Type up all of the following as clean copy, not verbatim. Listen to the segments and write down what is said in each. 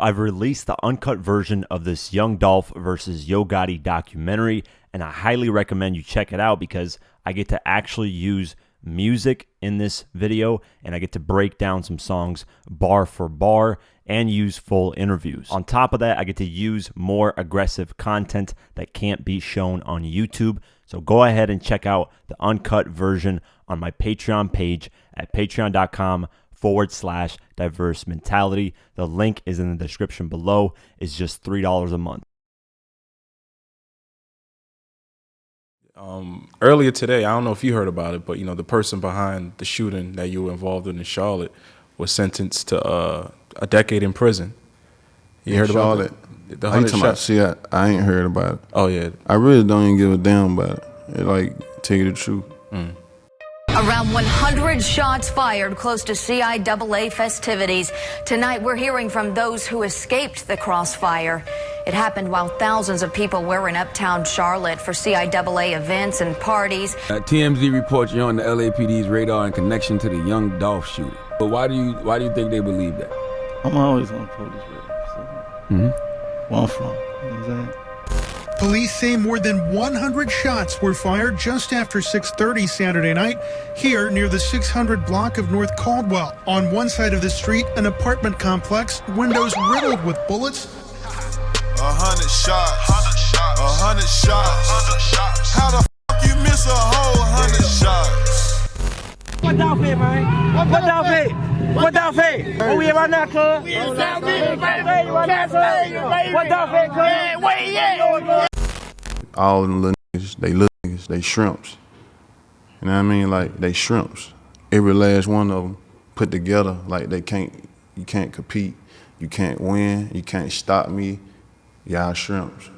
I've released the uncut version of this Young Dolph versus Yo Gotti documentary, and I highly recommend you check it out because I get to actually use music in this video, and I get to break down some songs bar for bar and use full interviews. On top of that, I get to use more aggressive content that can't be shown on YouTube. So go ahead and check out the uncut version on my Patreon page at patreon.com/diverse mentality. The link is in the description below. It's just $3 a month. Earlier today, I don't know if you heard about it, but you know, the person behind the shooting that you were involved in Charlotte was sentenced to a decade in prison. You heard about it? The 100 shots. See, I ain't heard about it. Oh yeah. I really don't even give a damn about it. Like, tell you the truth. Around 100 shots fired close to CIAA festivities. Tonight, we're hearing from those who escaped the crossfire. It happened while thousands of people were in uptown Charlotte for CIAA events and parties. TMZ reports you're on the LAPD's radar in connection to the Young Dolph shooting. But why do you think they believe that? I'm always on police radar. So. Where I'm from. You know what I'm saying? Police say more than 100 shots were fired just after 6:30 Saturday night here near the 600 block of North Caldwell. On one side of the street, an apartment complex, windows riddled with bullets. 100 shots. 100 shots. How the f you miss a whole 100 shots? What Dolph it, man? What Dolph it? What Dolph it? Where we at right now, cuz? We in South Beach, baby. What Dolph it, cuz? Where you at? All them little niggas, they shrimps. You know what I mean? Like, they shrimps. Every last one of them put together, like you can't compete, you can't win, you can't stop me. Y'all shrimps.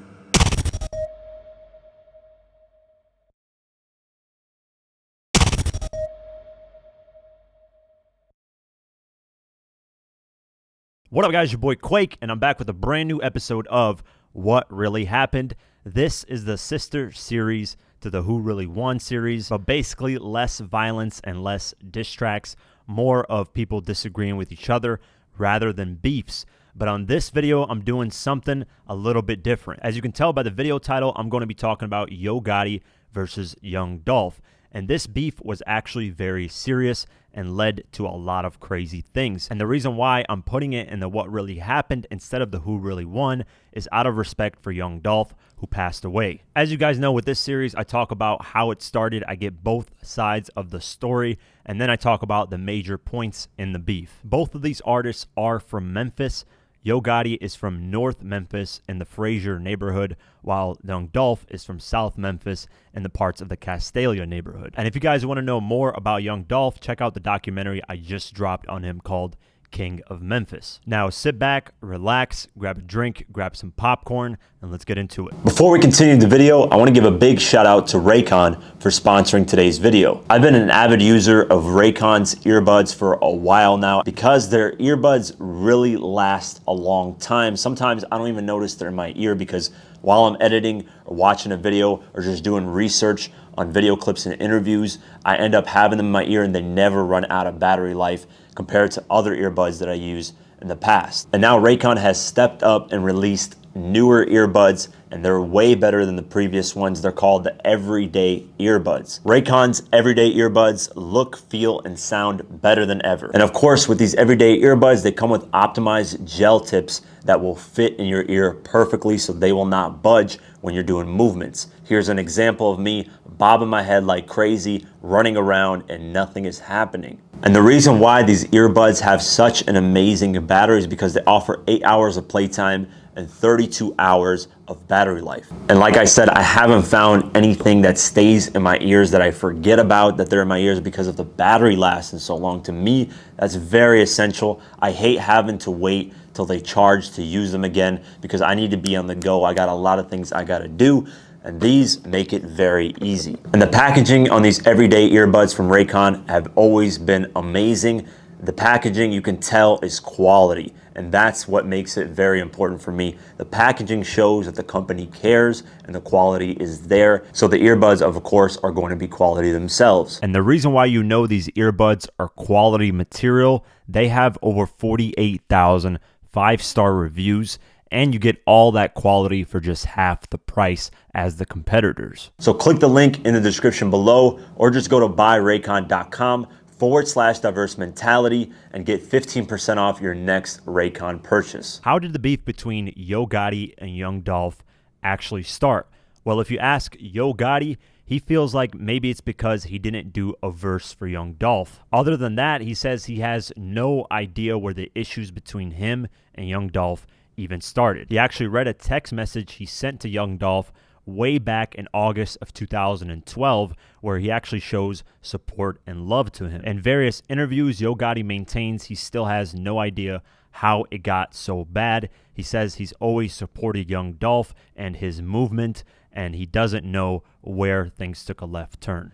What up, guys? Your boy Quake, and I'm back with a brand new episode of What Really Happened. This is the sister series to the Who Really Won series, but basically less violence and less diss tracks, more of people disagreeing with each other rather than beefs. But on this video, I'm doing something a little bit different. As you can tell by the video title, I'm going to be talking about Yo Gotti versus Young Dolph. And this beef was actually very serious and led to a lot of crazy things. And the reason why I'm putting it in the What Really Happened instead of the Who Really Won is out of respect for Young Dolph, who passed away. As you guys know, with this series, I talk about how it started. I get both sides of the story, and then I talk about the major points in the beef. Both of these artists are from Memphis. Yo Gotti is from North Memphis in the Frazier neighborhood, while Young Dolph is from South Memphis in the parts of the Castalia neighborhood. And if you guys want to know more about Young Dolph, check out the documentary I just dropped on him called King of Memphis. Now sit back, relax, grab a drink, grab some popcorn, and let's get into it. Before we continue the video, I want to give a big shout out to Raycon for sponsoring today's video. I've been an avid user of Raycon's earbuds for a while now because their earbuds really last a long time. Sometimes I don't even notice they're in my ear because while I'm editing or watching a video or just doing research on video clips and interviews, I end up having them in my ear and they never run out of battery life compared to other earbuds that I use in the past. And now Raycon has stepped up and released newer earbuds, and they're way better than the previous ones. They're called the Everyday Earbuds. Raycon's Everyday Earbuds look, feel, and sound better than ever. And of course, with these Everyday Earbuds, they come with optimized gel tips that will fit in your ear perfectly so they will not budge when you're doing movements. Here's an example of me bobbing my head like crazy, running around, and nothing is happening. And the reason why these earbuds have such an amazing battery is because they offer 8 hours of playtime and 32 hours of battery life. And like I said, I haven't found anything that stays in my ears that I forget about that they're in my ears because of the battery lasting so long. To me, that's very essential. I hate having to wait till they charge to use them again because I need to be on the go. I got a lot of things I gotta do, and these make it very easy. And the packaging on these Everyday Earbuds from Raycon have always been amazing. The packaging, you can tell, is quality, and that's what makes it very important for me. The packaging shows that the company cares and the quality is there. So the earbuds, of course, are going to be quality themselves. And the reason why you know these earbuds are quality material, they have over 48,000 5-star reviews, and you get all that quality for just half the price as the competitors. So click the link in the description below, or just go to buyraycon.com/diverse mentality and get 15% off your next Raycon purchase. How did the beef between Yo Gotti and Young Dolph actually start? Well, if you ask Yo Gotti, he feels like maybe it's because he didn't do a verse for Young Dolph. Other than that, he says he has no idea where the issues between him and Young Dolph even started. He actually read a text message he sent to Young Dolph way back in August of 2012, where he actually shows support and love to him. In various interviews, Yo Gotti maintains he still has no idea how it got so bad. He says he's always supported Young Dolph and his movement, and he doesn't know where things took a left turn.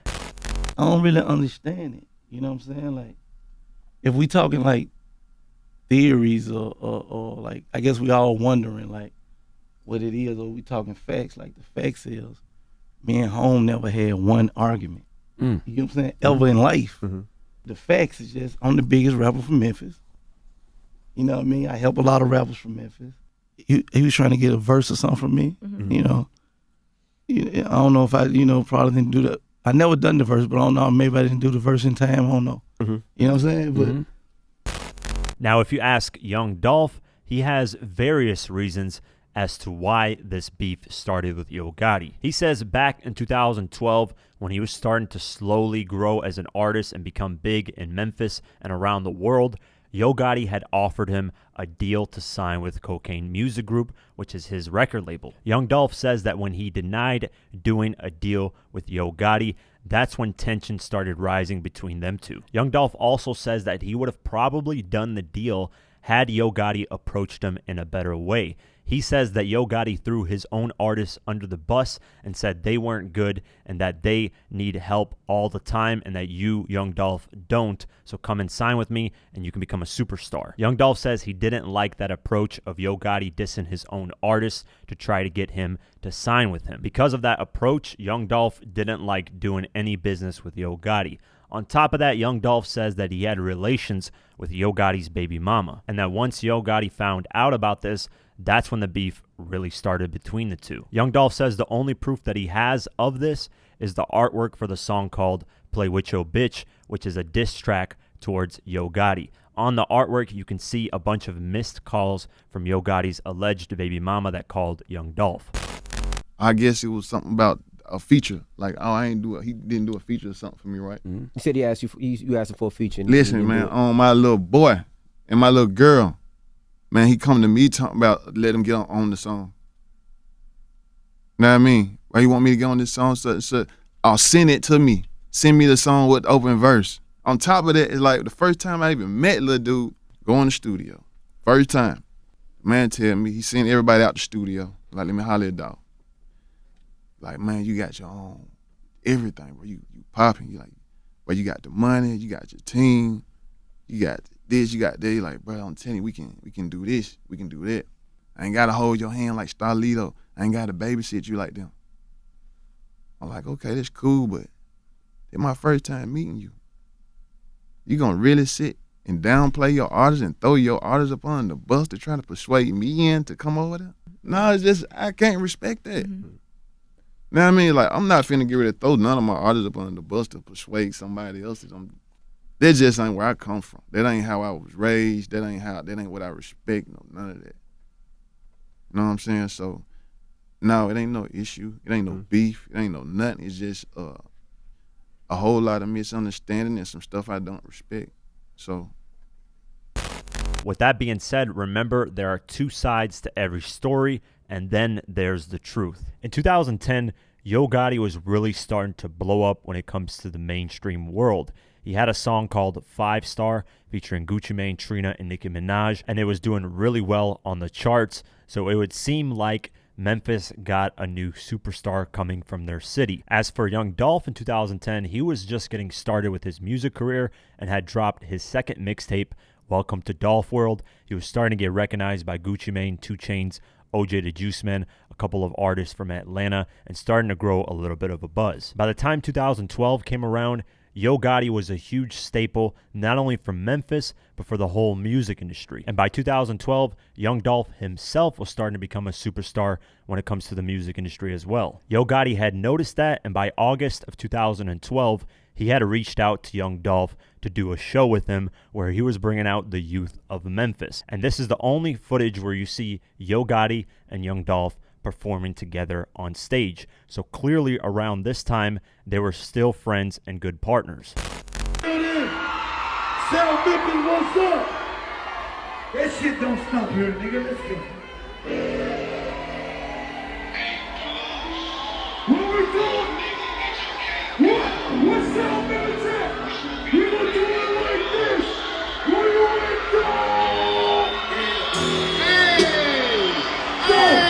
I don't really understand it. You know what I'm saying? Like, if we talking like theories or like, I guess we all wondering like what it is, or we talking facts. Like the facts is, me and Home never had one argument. You know what I'm saying? Ever in life. The facts is just, I'm the biggest rapper from Memphis. You know what I mean? I help a lot of rappers from Memphis. He was trying to get a verse or something from me. You know, I don't know if I, probably didn't do that. I never done the verse, but I don't know. Maybe I didn't do the verse in time. I don't know. You know what I'm saying? But now, if you ask Young Dolph, he has various reasons as to why this beef started with Yo Gotti. He says back in 2012, when he was starting to slowly grow as an artist and become big in Memphis and around the world, Yo Gotti had offered him a deal to sign with Cocaine Music Group, which is his record label. Young Dolph says that when he denied doing a deal with Yo Gotti, that's when tension started rising between them two. Young Dolph also says that he would have probably done the deal had Yo Gotti approached him in a better way. He says that Yo Gotti threw his own artists under the bus and said they weren't good and that they need help all the time and that you, Young Dolph, don't. So come and sign with me and you can become a superstar. Young Dolph says he didn't like that approach of Yo Gotti dissing his own artists to try to get him to sign with him. Because of that approach, Young Dolph didn't like doing any business with Yo Gotti. On top of that, Young Dolph says that he had relations with Yo Gotti's baby mama, and that once Yo Gotti found out about this, that's when the beef really started between the two. Young Dolph says the only proof that he has of this is the artwork for the song called Play With Yo Bitch, which is a diss track towards Yo Gotti. On the artwork, you can see a bunch of missed calls from Yo Gotti's alleged baby mama that called Young Dolph. I guess it was something about a feature. Like, oh, he didn't do a feature or something for me, right? You said he asked you asked him for a feature. Listen, man, on my little boy and my little girl, man, he come to me talking about let him get on the song. Know what I mean? Why you want me to get on this song? So I'll send it to me. Send me the song with the open verse. On top of that, it's like the first time I even met little dude, go in the studio. First time. Man tell me, he sent everybody out the studio. Like, let me holler at dog. Like, man, you got your own everything, bro. You popping. You like, but you got the money, you got your team, you got this, you got that. You like, bro, I'm telling you, we can do this, we can do that. I ain't gotta hold your hand like Starlito. I ain't gotta babysit you like them. I'm like, okay, that's cool, but it's my first time meeting you. You gonna really sit and downplay your artists and throw your artists up on the bus to try to persuade me in to come over there? No, it's just, I can't respect that. You know what I mean? Like, I'm not finna get ready to throw none of my artists up under the bus to persuade somebody else. That just ain't where I come from. That ain't how I was raised. That ain't what I respect. No, none of that. You know what I'm saying? So, no, it ain't no issue. It ain't no beef. It ain't no nothing. It's just a whole lot of misunderstanding and some stuff I don't respect. So. With that being said, remember there are two sides to every story, and then there's the truth. In 2010, Yo Gotti was really starting to blow up when it comes to the mainstream world. He had a song called 5 Star featuring Gucci Mane, Trina, and Nicki Minaj, and it was doing really well on the charts, so it would seem like Memphis got a new superstar coming from their city. As for Young Dolph in 2010, he was just getting started with his music career and had dropped his second mixtape, Welcome to Dolph World. He was starting to get recognized by Gucci Mane, 2 Chainz, OJ the Juice Man, a couple of artists from Atlanta, and starting to grow a little bit of a buzz. By the time 2012 came around, Yo Gotti was a huge staple, not only for Memphis, but for the whole music industry. And by 2012, Young Dolph himself was starting to become a superstar when it comes to the music industry as well. Yo Gotti had noticed that, and by August of 2012, he had reached out to Young Dolph to do a show with him where he was bringing out the youth of Memphis. And this is the only footage where you see Yo Gotti and Young Dolph performing together on stage. So clearly around this time, they were still friends and good partners. South Memphis, what's up? That shit don't stop here, nigga. Let's go. What we doing? What's South Memphis at? We gonna do it like this. What do you want to do? Hey!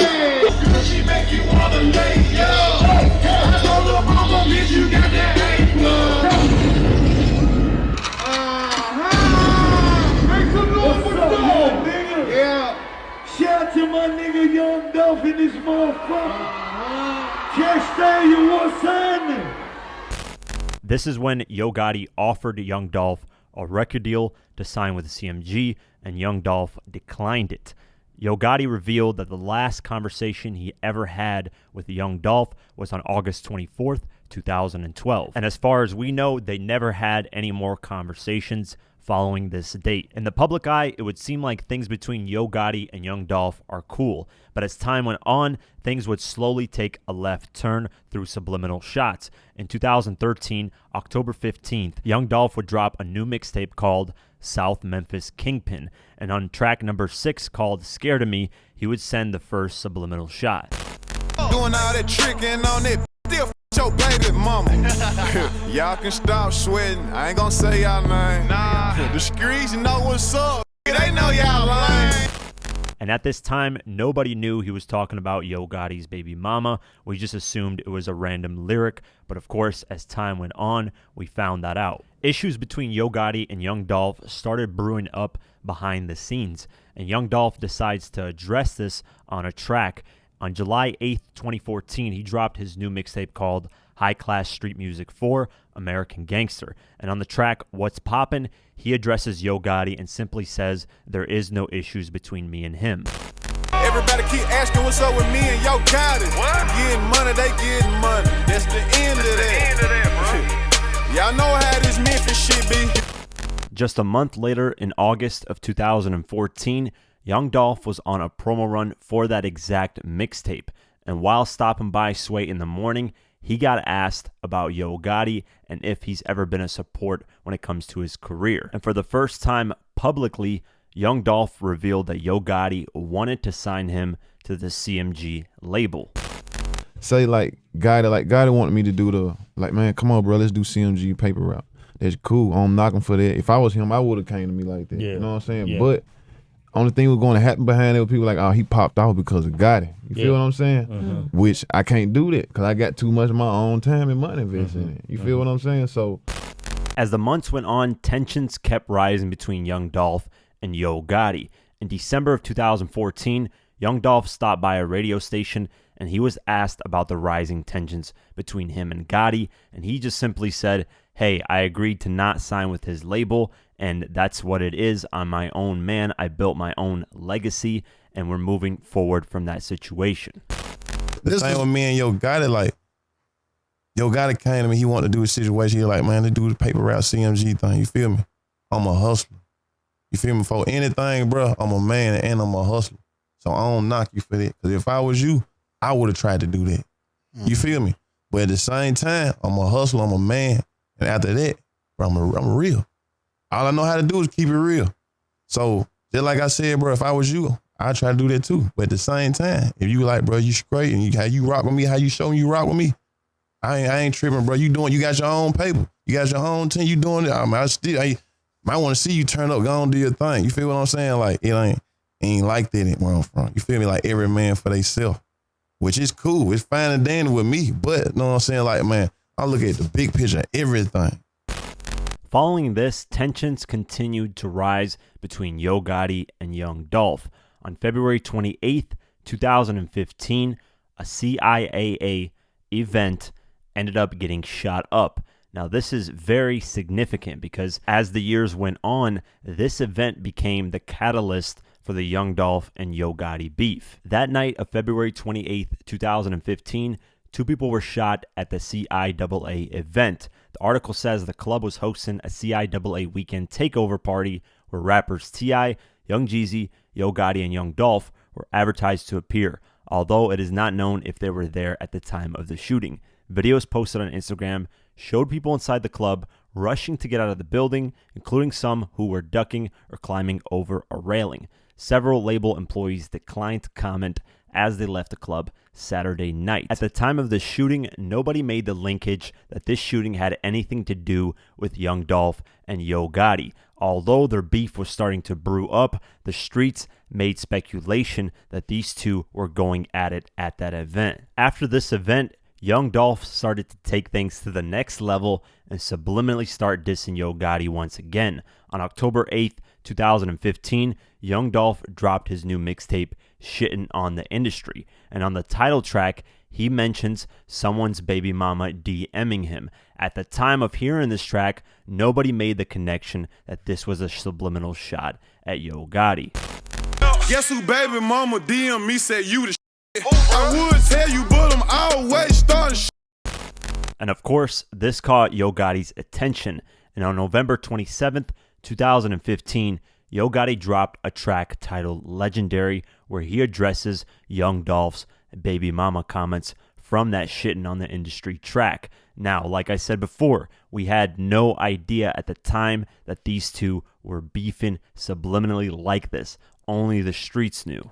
She make you wanna lay yo. I know the mama bitch, you got that hate blood. Make some noise for Dolph, nigga. Yeah. Shout out to my nigga Young Dolph in this motherfucker. Can't stay you, what's happening? This is when Yo Gotti offered Young Dolph a record deal to sign with CMG, and Young Dolph declined it. Yo Gotti revealed that the last conversation he ever had with Young Dolph was on August 24th, 2012. And as far as we know, they never had any more conversations following this date. In the public eye, it would seem like things between Yo Gotti and Young Dolph are cool, but as time went on, things would slowly take a left turn through subliminal shots. In 2013, October 15th, Young Dolph would drop a new mixtape called South Memphis Kingpin, and on track number 6 called Scared of Me, he would send the first subliminal shot. Doing all that tricking on it, still your baby mama. Y'all can stop sweating, I ain't gonna say y'all name. Nah, the streets know what's up, they know y'all lying. And at this time, nobody knew he was talking about Yo Gotti's baby mama. We just assumed it was a random lyric. But of course, as time went on, we found that out. Issues between Yo Gotti and Young Dolph started brewing up behind the scenes. And Young Dolph decides to address this on a track. On July 8th, 2014, he dropped his new mixtape called High Class Street Music 4, American Gangster. And on the track, What's Poppin', he addresses Yo Gotti and simply says, there is no issues between me and him. Everybody keep asking what's up with me and Yo Gotti. What? Getting money, they getting money. That's the end of that. Y'all know how this Memphis shit be. Just a month later, in August of 2014, Young Dolph was on a promo run for that exact mixtape. And while stopping by Sway in the morning, he got asked about Yo Gotti and if he's ever been a support when it comes to his career. And for the first time publicly, Young Dolph revealed that Yo Gotti wanted to sign him to the CMG label. Say Gotti wanted me to do the, man, come on, bro, let's do CMG paper route. That's cool. I'm knocking for that. If I was him, I would have came to me like that. Yeah. You know what I'm saying? Yeah. But only thing was going to happen behind it was people like, oh, he popped off because of Gotti. You feel what I'm saying? Mm-hmm. Which I can't do that because I got too much of my own time and money invested in it. You feel what I'm saying? So, as the months went on, tensions kept rising between Young Dolph and Yo Gotti. In December of 2014, Young Dolph stopped by a radio station and he was asked about the rising tensions between him and Gotti, and he just simply said, hey, I agreed to not sign with his label, and that's what it is. I'm my own man. I built my own legacy, and we're moving forward from that situation. The thing with me and Yo Gotti, Yo Gotti came to me, he wanted to do a situation. He like, man, let's do the paper route CMG thing. You feel me? I'm a hustler. You feel me? For anything, bro, I'm a man and I'm a hustler. So I don't knock you for that. Because if I was you, I would have tried to do that. You feel me? But at the same time, I'm a hustler, I'm a man. And after that, bro, I'm real. All I know how to do is keep it real. So just like I said, bro, if I was you, I'd try to do that too. But at the same time, if you like, bro, you straight and how you rock with me, how you show me you rock with me, I ain't tripping, bro. You got your own paper. You got your own team. You doing it. I might want to see you turn up, go on, do your thing. You feel what I'm saying? Like, it ain't like that where I'm from. You feel me? Like every man for theyself, which is cool. It's fine and dandy with me. But, you know what I'm saying? Like, man, I look at the big picture of everything. Following this, tensions continued to rise between Yo Gotti and Young Dolph. On February 28th, 2015, a CIAA event ended up getting shot up. Now, this is very significant because as the years went on, this event became the catalyst for the Young Dolph and Yo Gotti beef. That night of February 28th, 2015, 2 people were shot at the CIAA event. The article says the club was hosting a CIAA weekend takeover party where rappers T.I., Young Jeezy, Yo Gotti, and Young Dolph were advertised to appear, although it is not known if they were there at the time of the shooting. Videos posted on Instagram showed people inside the club rushing to get out of the building, including some who were ducking or climbing over a railing. Several label employees declined to comment as they left the club Saturday night. At the time of the shooting, nobody made the linkage that this shooting had anything to do with Young Dolph and Yo Gotti. Although their beef was starting to brew up, the streets made speculation that these two were going at it at that event. After this event, Young Dolph started to take things to the next level and subliminally start dissing Yo Gotti once again. On October 8th, 2015, Young Dolph dropped his new mixtape, Shittin' on the Industry, and on the title track, he mentions someone's baby mama DMing him. At the time of hearing this track, nobody made the connection that this was a subliminal shot at Yo Gotti. Guess who baby mama DM me said you the I would tell you, but I'm always starting And of course, this caught Yo Gotti's attention, and on November 27th, 2015, Yo Gotti dropped a track titled Legendary, where he addresses Young Dolph's baby mama comments from that Shittin' on the Industry track. Now, like I said before, we had no idea at the time that these two were beefing subliminally like this. Only the streets knew.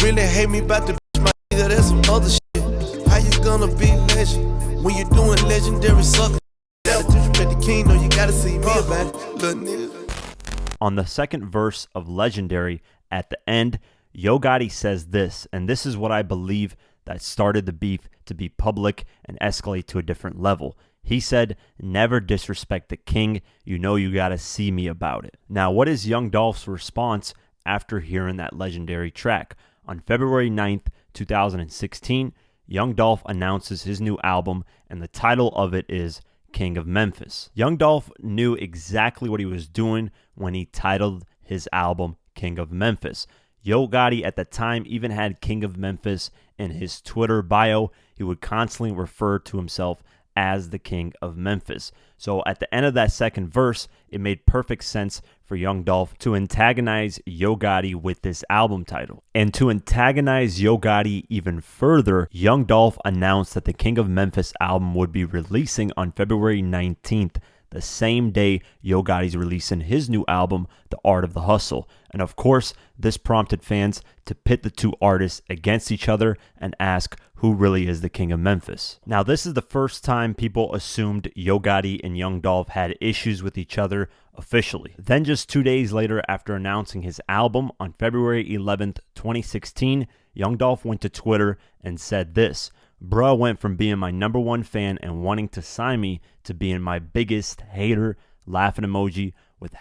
Really hate me about the bitch, my nigga, that's some other shit. How you gonna be legend when you doing legendary sucker? The king, no, you gotta see me about it, little nigga. On the second verse of Legendary, at the end, Yo Gotti says this, and this is what I believe that started the beef to be public and escalate to a different level. He said, "Never disrespect the king, you know you gotta see me about it." Now, what is Young Dolph's response after hearing that legendary track? On February 9th, 2016, Young Dolph announces his new album, and the title of it is King of Memphis. Young Dolph knew exactly what he was doing when he titled his album King of Memphis. Yo Gotti at the time even had King of Memphis in his Twitter bio. He would constantly refer to himself as the King of Memphis. So at the end of that second verse, it made perfect sense for Young Dolph to antagonize Yo Gotti with this album title. And to antagonize Yo Gotti even further, Young Dolph announced that the King of Memphis album would be releasing on February 19th, the same day Yo Gotti's releasing his new album, The Art of the Hustle. And of course, this prompted fans to pit the two artists against each other and ask who really is the King of Memphis. Now, this is the first time people assumed Yo Gotti and Young Dolph had issues with each other officially. Then just 2 days later, after announcing his album on February 11th, 2016, Young Dolph went to Twitter and said this: "Bruh went from being my #1 fan and wanting to sign me to being my biggest hater," laughing emoji with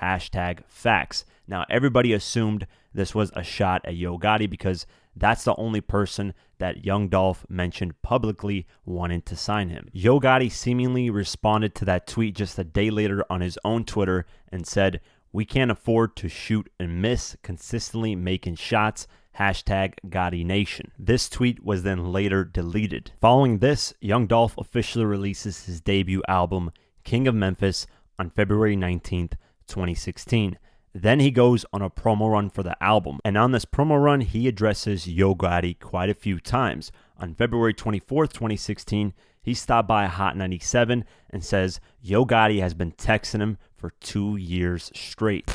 #facts. Now, everybody assumed this was a shot at Yo Gotti because that's the only person that Young Dolph mentioned publicly wanting to sign him. Yo Gotti seemingly responded to that tweet just a day later on his own Twitter and said, "We can't afford to shoot and miss, consistently making shots, #Gotti Nation." This tweet was then later deleted. Following this, Young Dolph officially releases his debut album, King of Memphis, on February 19th, 2016. Then he goes on a promo run for the album, and on this promo run, he addresses Yo Gotti quite a few times. On February 24th, 2016, he stopped by Hot 97 and says Yo Gotti has been texting him for 2 years straight.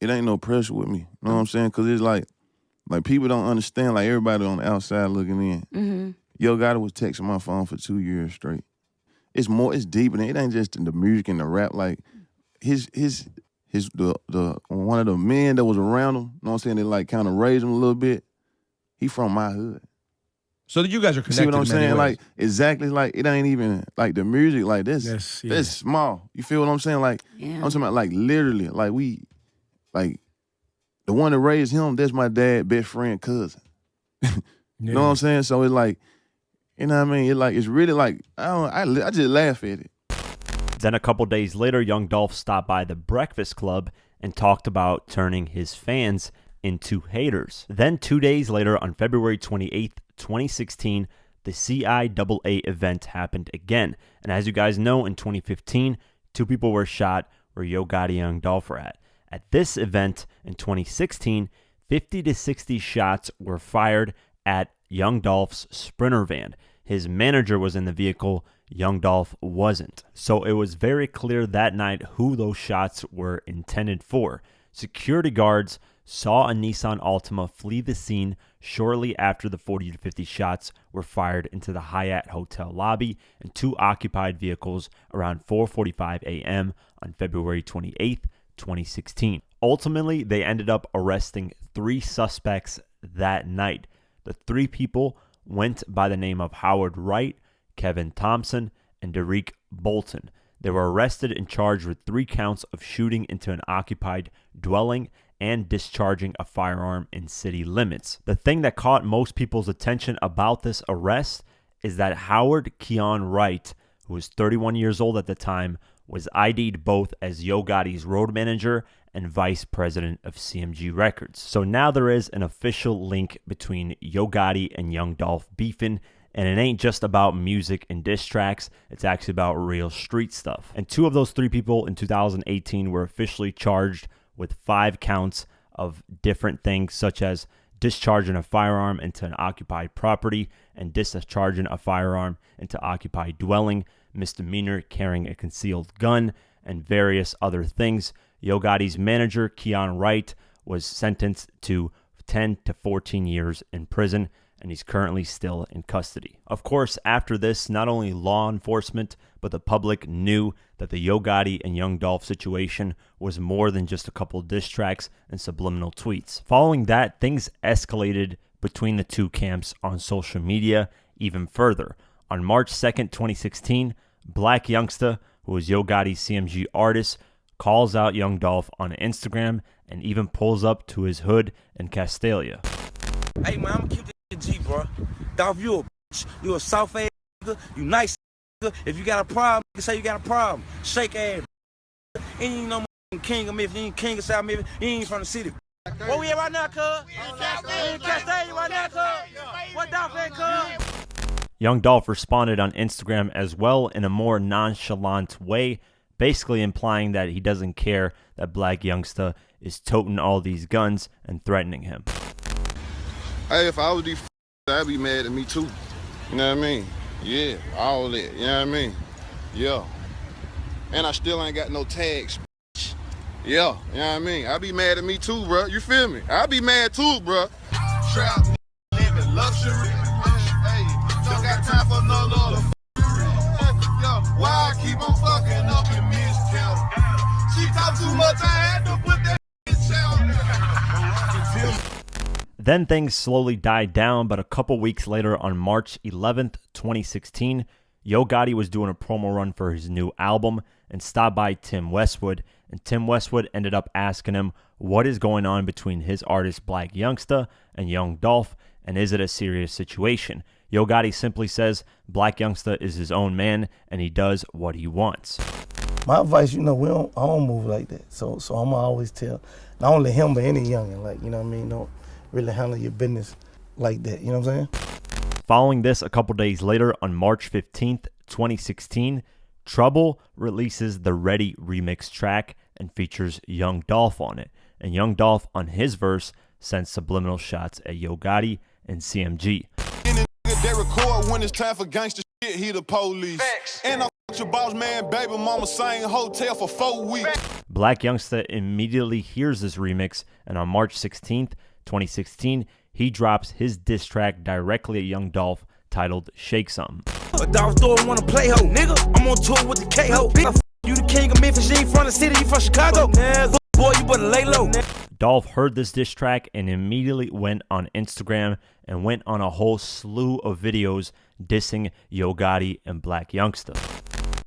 It ain't no pressure with me, you know what I'm saying? Because it's like people don't understand, like everybody on the outside looking in. Mm-hmm. Yo Gotti was texting my phone for 2 years straight. It's deeper than it ain't just the music and the rap. Like the one of the men that was around him, you know what I'm saying, they like kind of raised him a little bit. He from my hood. So that you guys are connected. See what I'm saying? Ways. Like exactly, like it ain't even like the music like this. That's small. You feel what I'm saying? Like I'm talking about like literally, like the one that raised him, that's my dad, best friend, cousin. You know what I'm saying? So it's like, you know what I mean? It's like, it's really like, I just laugh at it. Then a couple days later, young Dolph stopped by the Breakfast Club and talked about turning his fans into haters. Then 2 days later, on February 28th, 2016, the CIAA event happened again. And as you guys know, in 2015, 2 people were shot where Yo Gotti and Young Dolph were at. At this event in 2016, 50 to 60 shots were fired at Young Dolph's Sprinter van. His manager was in the vehicle, Young Dolph wasn't. So it was very clear that night who those shots were intended for. Security guards saw a Nissan Altima flee the scene shortly after the 40 to 50 shots were fired into the Hyatt hotel lobby and 2 occupied vehicles around 4:45 a.m. on February 28th, 2016. Ultimately, they ended up arresting 3 suspects that night. The 3 people went by the name of Howard Wright, Kevin Thompson, and Derek Bolton. They were arrested and charged with 3 counts of shooting into an occupied dwelling and discharging a firearm in city limits. The thing that caught most people's attention about this arrest is that Howard Keon Wright, who was 31 years old at the time, was ID'd both as Yo Gotti's road manager and vice president of CMG Records. So now there is an official link between Yo Gotti and Young Dolph beefing, and it ain't just about music and diss tracks, it's actually about real street stuff. And 2 of those 3 people in 2018 were officially charged with 5 counts of different things, such as discharging a firearm into an occupied property and discharging a firearm into occupied dwelling, misdemeanor carrying a concealed gun, and various other things. Yo Gotti's manager, Keon Wright, was sentenced to 10 to 14 years in prison, and he's currently still in custody. Of course, after this, not only law enforcement, but the public knew that the Yo Gotti and Young Dolph situation was more than just a couple diss tracks and subliminal tweets. Following that, things escalated between the 2 camps on social media even further. On March 2nd, 2016, Black Youngsta, who was Yo Gotti's CMG artist, calls out Young Dolph on Instagram and even pulls up to his hood in Castalia. Hey man, I'm gonna keep this G, bro. Dolph, you a bitch. You a soft ass nigga. You nice nigga. If you got a problem, you can say you got a problem. Shake ass. You ain't no king of Memphis. You ain't king of South Memphis. You ain't from the city. Where we at right now, cuz? We in Castalia right now, cuz. What Dolph at, cuz? Young Dolph responded on Instagram as well in a more nonchalant way, basically implying that he doesn't care that Black Youngsta is toting all these guns and threatening him. Hey, if I was these I'd be mad at me too. You know what I mean? Yeah, all that. You know what I mean? Yeah. And I still ain't got no tags. Yeah, you know what I mean? I'd be mad at me too, bro. You feel me? I'd be mad too, bro. Trap, living luxury. Hey, don't got time for no little yo, why I keep on fucking up in Miss County? She talk too much, I had to put that down. Then things slowly died down, but a couple weeks later on March 11th, 2016, Yo Gotti was doing a promo run for his new album and stopped by Tim Westwood, and Tim Westwood ended up asking him what is going on between his artist Black Youngsta and Young Dolph, and is it a serious situation? Yo Gotti simply says Black Youngsta is his own man and he does what he wants. My advice, I don't move like that. So I'm always tell not only him but any youngin', like, you know what I mean, don't really handle your business like that, you know what I'm saying? Following this, a couple days later on March 15th, 2016, Trouble releases the Ready remix track and features Young Dolph on it. And Young Dolph on his verse sends subliminal shots at Yo Gotti and CMG. They record when it's time for gangster shit, he the police. And I your boss man, baby mama, same hotel for 4 weeks. Black Youngsta immediately hears this remix, and on March 16th, 2016, he drops his diss track directly at Young Dolph titled Shake Something. But Dolph don't wanna play ho, nigga. I'm on tour with the K-Ho. You the king of Memphis, you ain't from the city, you from Chicago. Boy, you better lay low. Dolph heard this diss track and immediately went on Instagram and went on a whole slew of videos dissing Yo Gotti and Black Youngsta.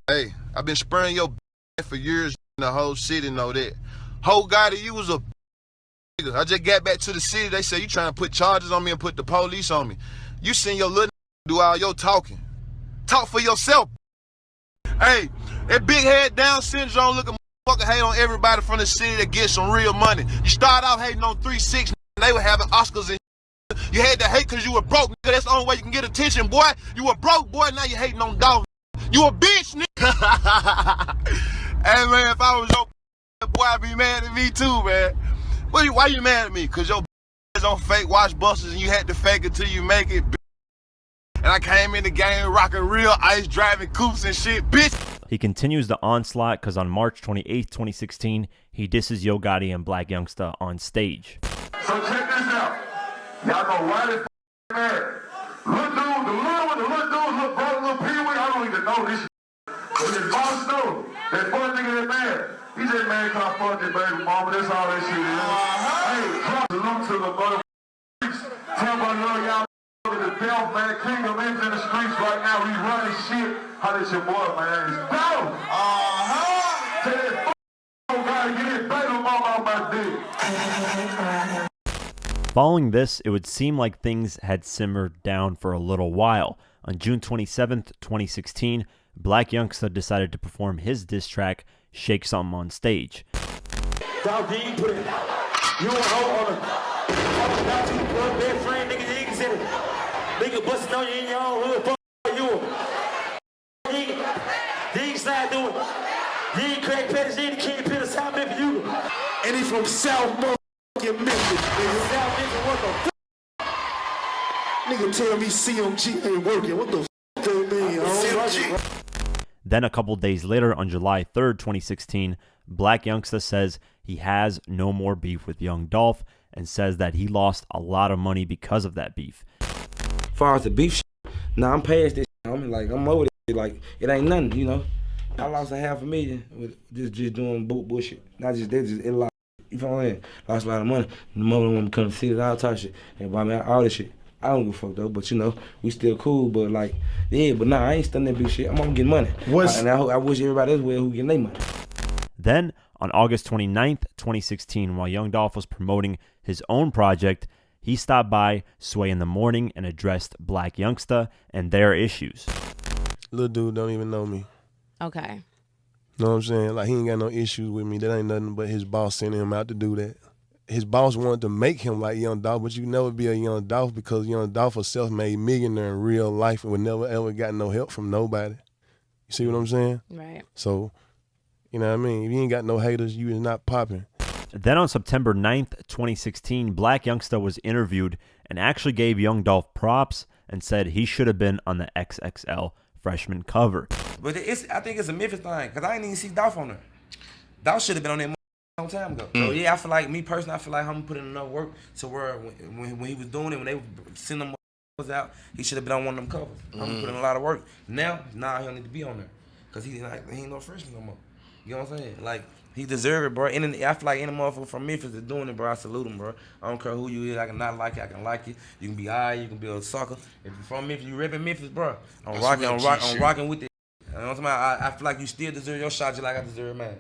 Hey, I've been spraying your for years, the whole city know that. Ho Gotti, you was a nigga. I just got back to the city, they say you trying to put charges on me and put the police on me. You seen your little do all your talking. Talk for yourself. Hey, That big head down syndrome looking motherfucker hate on everybody from the city that gets some real money. You start off hating on 3-6, they were having Oscars and you had to hate because you were broke, nigga. That's the only way you can get attention, boy. You were broke, boy. Now you hating on Dolph. You a bitch, nigga. Hey, man, if I was your boy, I'd be mad at me too, man. Why you mad at me? Because your is on fake watch busters and you had to fake it till you make it, bitch. And I came in the game rocking real ice driving coupes and shit, bitch. He continues the onslaught because on March 28, 2016, he disses Yo Gotti and Black Youngsta on stage. So check this out. Y'all know why this man. Little dude, the little dude, little Pee-wee, I don't even know this shit. But his boss know. That fuck nigga that man. He said, man, come fuck this baby mama. That's all that shit is. Hey, drop the loot to the mother streets. Tell my little y'all the Dolph, man. King of Men's in the streets right now. We running shit. How this your boy, man? It's Dolph. Tell that fuck gotta get his baby mama out my dick. Following this, it would seem like things had simmered down for a little while. On June 27th, 2016, Black Youngsta decided to perform his diss track, Shake Something, on stage. Dolph, you put it. You a hoe on a got you blood best friend, nigga. You can say it. Nigga busting on you in your own hood. Fuck you. You ain't slide through it. You ain't crack petties. You ain't the king pit of South Memphis. You. And he from South Memphis. Nigga tell me CMG ain't working. What the f that mean? Then a couple days later, on July 3rd, 2016, Black Youngsta says he has no more beef with Young Dolph and says that he lost a lot of money because of that beef. As far as the beef shit, nah, I'm past this shit. I'm over this shit. Like, it ain't nothing, you know. I lost $500,000 with just doing bullshit. Not just that, just a lot. You feel what I'm saying? Lost a lot of money. The mother want to come to see it, all type of shit. And buy me all this shit. I don't give a fuck though, but you know, we still cool, but like, yeah, but nah, I ain't stunning that big shit. I'm gonna get money. And I wish everybody else who getting their money. Then, on August 29th, 2016, while Young Dolph was promoting his own project, he stopped by Sway in the Morning and addressed Black Youngsta and their issues. Little dude don't even know me. Okay. Know what I'm saying? Like, he ain't got no issues with me. That ain't nothing but his boss sending him out to do that. His boss wanted to make him like Young Dolph, but you never be a Young Dolph because Young Dolph a self-made millionaire in real life and would never ever got no help from nobody. You see what I'm saying? Right. So, you know what I mean? If you ain't got no haters, you is not popping. Then on September 9th, 2016, Black Youngsta was interviewed and actually gave Young Dolph props and said he should have been on the XXL freshman cover. But I think it's a Memphis thing, because I ain't even see Dolph on there. Dolph should have been on there a long time ago. So yeah, I feel like, me personally, I feel like I'm gonna put in enough work to where when he was doing it, when they were sending them out, he should have been on one of them covers. I'm gonna put in a lot of work. Now, he don't need to be on there, because he ain't no freshman no more. You know what I'm saying? Like, he deserve it, bro. And I feel like any motherfucker from Memphis is doing it, bro. I salute him, bro. I don't care who you is. I can not like you. I can like you. You can be alright. You can be a sucker. If you're from Memphis, you repping Memphis, bro. I'm rocking with it. You know what I'm saying? I feel like you still deserve your shot just like I deserve mine.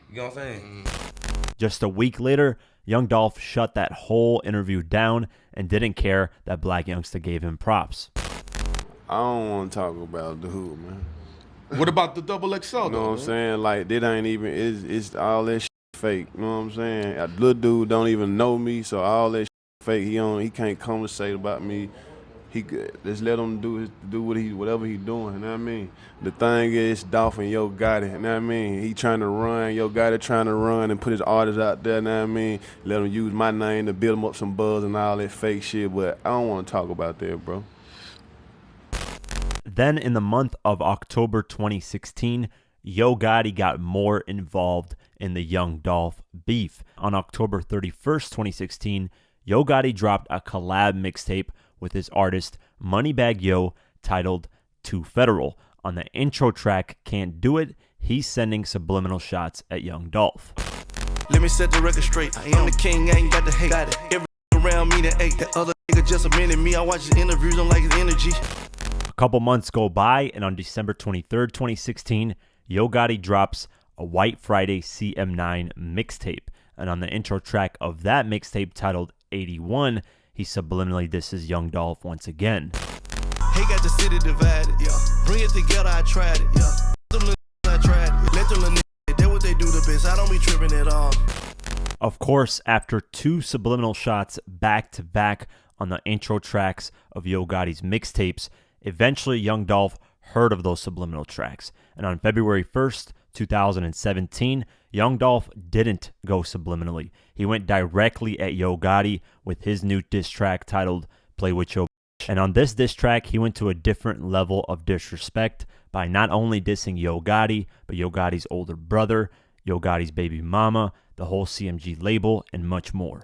You know what I'm saying? Just a week later, Young Dolph shut that whole interview down and didn't care that Black Youngsta gave him props. I don't want to talk about the hood, man. What about the XXL, though? You know what I'm saying? Like, that ain't even, it's all that shit fake. You know what I'm saying? A little dude don't even know me, so all that shit fake. He can't conversate about me. He could just let him do whatever he doing. You know what I mean? The thing is, Dolph and Yo Gotti. You know what I mean? He trying to run. Yo Gotti trying to run and put his artists out there. You know what I mean? Let him use my name to build him up some buzz and all that fake shit. But I don't want to talk about that, bro. Then in the month of October 2016, Yo Gotti got more involved in the Young Dolph beef. On October 31st, 2016, Yo Gotti dropped a collab mixtape with his artist Moneybagg Yo titled Too Federal. On the intro track, Can't Do It, he's sending subliminal shots at Young Dolph. Let me set the record straight. I'm the king, I ain't got the hate. Every around me that ate. That other nigga just a minute me. I watch his interviews, don't like his energy. A couple months go by, and on December 23rd, 2016, Yo Gotti drops a White Friday CM9 mixtape. And on the intro track of that mixtape titled 81, he subliminally disses Young Dolph once again. He got the city divided, yeah. Bring it together, I tried it, yeah. Them little I I tried. Let them little niggas, that's what they do the best. I don't be tripping at all. Of course, after 2 subliminal shots back to back on the intro tracks of Yo Gotti's mixtapes, eventually Young Dolph heard of those subliminal tracks. And on February 1st, 2017, Young Dolph didn't go subliminally. He went directly at Yo Gotti with his new diss track titled Play With Your Bitch. And on this diss track, he went to a different level of disrespect by not only dissing Yo Gotti, but Yo Gotti's older brother, Yo Gotti's baby mama, the whole CMG label, and much more.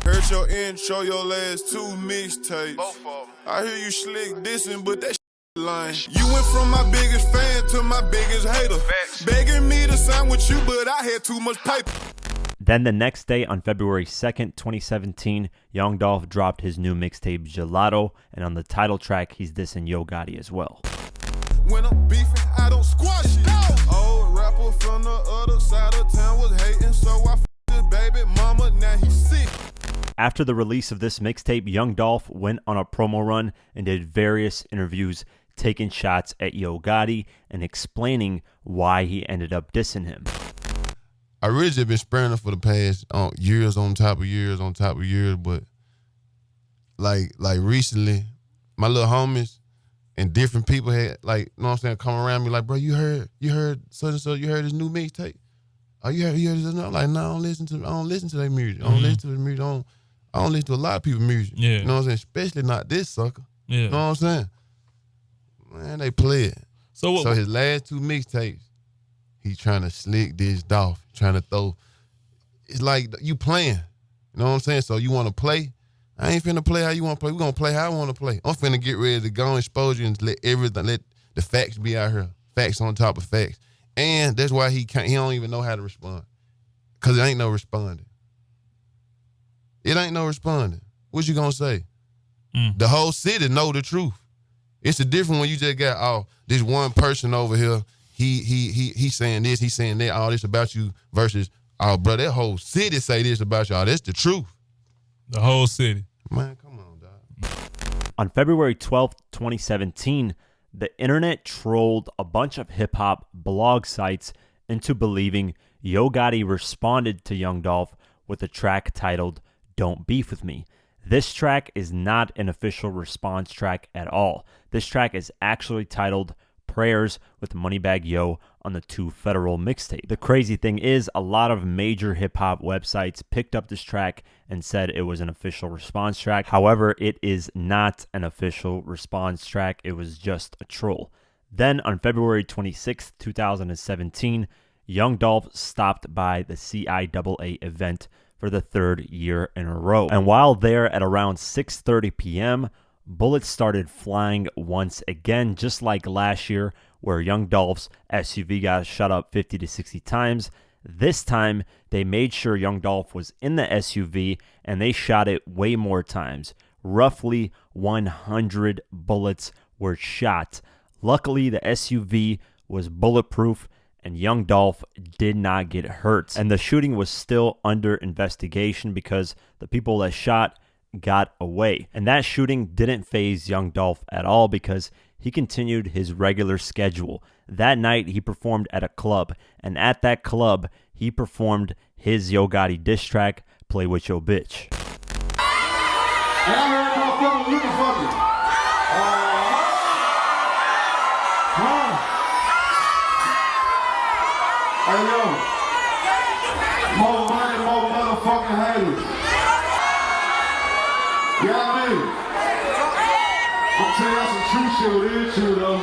Heard your intro, your last 2 mixtapes. I hear you slick dissing, but that line. You went from my biggest fan to my biggest hater. Begging me to sign with you, but I had too much paper. Then the next day, on February 2nd, 2017, Young Dolph dropped his new mixtape Gelato, and on the title track, he's dissing Yo Gotti as well. When I'm beefing, I don't squash it. Old rapper from the other side of town was hating, so I f***ed his baby mama, now he's sick. After the release of this mixtape, Young Dolph went on a promo run and did various interviews taking shots at Yo Gotti and explaining why he ended up dissing him. I really just been sparing him for the past years on top of years on top of years, but like recently, my little homies and different people had, like, you know what I'm saying, come around me like, bro, you heard such and such, you heard his new mixtape? Oh, you heard this? I'm like, no, I don't listen to their music. I don't listen to the music. I don't listen to a lot of people's music. Yeah. You know what I'm saying? Especially not this sucker. Yeah. You know what I'm saying? Man, they play it. So his last 2 mixtapes, he trying to slick this Dolph, trying to throw. It's like you playing. You know what I'm saying? So you want to play? I ain't finna play how you want to play. We're going to play how I want to play. I'm finna get ready to go and expose you and let the facts be out here. Facts on top of facts. And that's why he don't even know how to respond. Because it ain't no responding. It ain't no responding. What you gonna say? The whole city know the truth. It's a different when you just got this one person over here. He saying this, he saying that, all this about you versus bro, that whole city say this about y'all. That's the truth. The whole city. Man, come on, dog. On February 12th, 2017, the internet trolled a bunch of hip-hop blog sites into believing Yo Gotti responded to Young Dolph with a track titled Don't Beef With Me. This track is not an official response track at all. This track is actually titled Prayers with Moneybagg Yo on the 2 Federal mixtape. The crazy thing is, a lot of major hip-hop websites picked up this track and said it was an official response track. However, it is not an official response track. It was just a troll. Then on February 26, 2017, Young Dolph stopped by the CIAA event for the 3rd year in a row. And while there at around 6:30 p.m., bullets started flying once again, just like last year where Young Dolph's SUV got shot up 50 to 60 times. This time, they made sure Young Dolph was in the SUV and they shot it way more times. Roughly 100 bullets were shot. Luckily, the SUV was bulletproof and Young Dolph did not get hurt. And the shooting was still under investigation because the people that shot got away. And that shooting didn't faze Young Dolph at all because he continued his regular schedule. That night, he performed at a club. And at that club, he performed his Yo Gotti diss track, Play With Your Bitch. And I heard motherfuckers looking for me. Hey, yo. More money, more motherfucking haters. You know what I mean? I'm telling y'all some true shit with this shit, though.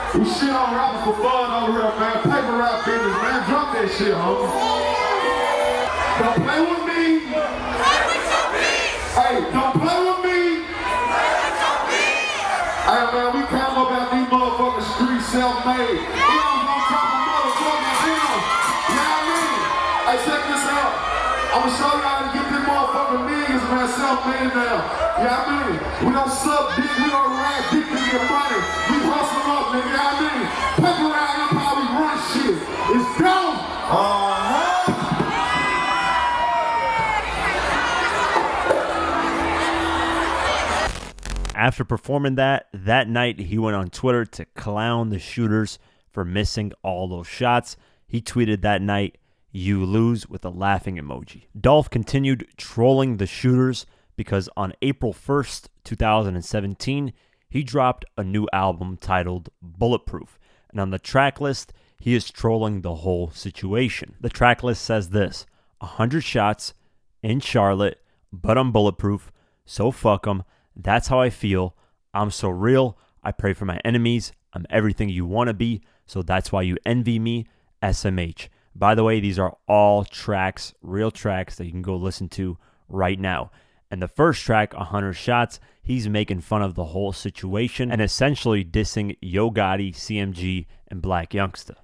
We shit on rapping for fun over here, man. Paper rap business, man. Drop that shit, homie. Don't play with me. Hey, don't play with me. Hey, man, we came up out these motherfucking streets self-made. We don't go talk to motherfucking him. You know what I mean? Hey, check this out. I'm gonna show you how to get them motherfucking millions, man, self-made now. You know what I mean? We don't suck dick, we don't rag dick to get money. We hustle up, nigga, you know what I mean? Paper around here, how we run shit. It's dope. After performing that night, he went on Twitter to clown the shooters for for missing all those shots. He tweeted that night, "You lose," with a laughing emoji. Dolph continued trolling the shooters because on April 1st, 2017, he dropped a new album titled Bulletproof. And on the track list, he is trolling the whole situation. The track list says this: 100 shots in Charlotte, but I'm bulletproof, so fuck 'em. That's how I feel. I'm so real. I pray for my enemies. I'm everything you want to be, so that's why you envy me. SMH. By the way, these are all tracks, real tracks that you can go listen to right now. And the first track, 100 Shots, he's making fun of the whole situation and essentially dissing Yo Gotti, CMG, and Black Youngsta.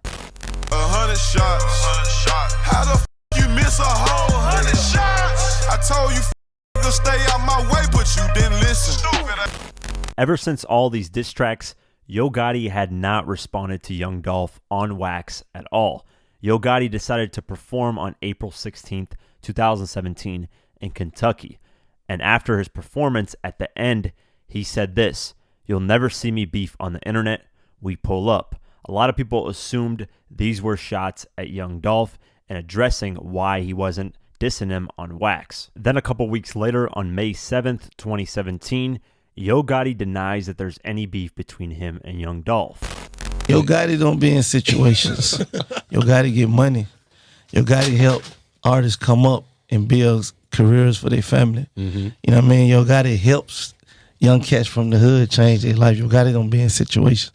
100 shots. How the f you miss a whole 100 shots? I told you to stay out my way, but you didn't listen. Ever since all these diss tracks, Yo Gotti had not responded to Young Dolph on wax at all. Yo Gotti decided to perform on April 16th, 2017 in Kentucky. And after his performance at the end, he said this: "You'll never see me beef on the internet. We pull up." A lot of people assumed these were shots at Young Dolph and addressing why he wasn't dissing him on wax. Then a couple weeks later, on May 7th, 2017, Yo Gotti denies that there's any beef between him and Young Dolph. Yo Gotti don't be in situations. Yo Gotti get money. Yo Gotti help artists come up and build careers for their family. You know what I mean? Yo Gotti helps young cats from the hood change their life. Yo Gotti don't be in situations.